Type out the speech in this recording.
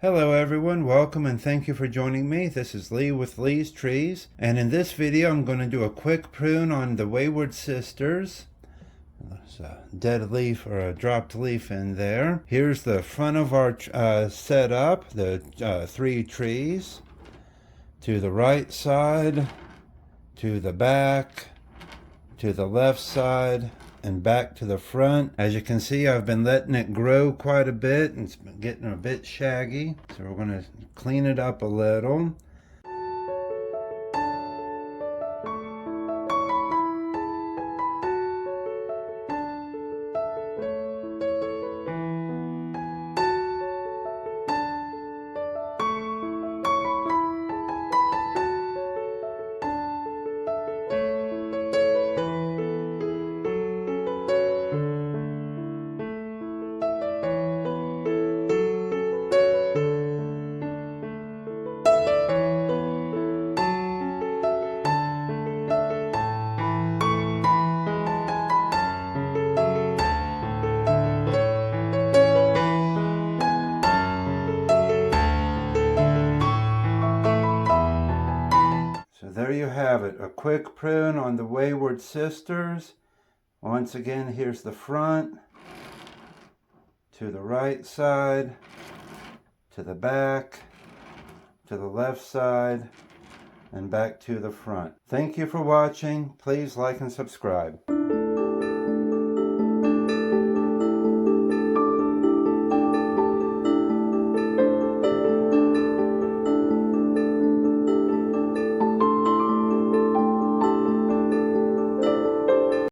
Hello everyone, welcome and thank you for joining me. This is Lee with Lee's Trees, and in this video I'm going to do a quick prune on the Wayward Sisters. There's a dead leaf or a dropped leaf in there. Here's the front of our setup, the three trees. To the right side, to the back, to the left side, and back to the front. As you can see, I've been letting it grow quite a bit and it's been getting a bit shaggy, so we're going to clean it up a little. There you have it, a quick prune on the Wayward Sisters. Once again, here's the front, to the right side, to the back, to the left side, and back to the front. Thank you for watching. Please like and subscribe.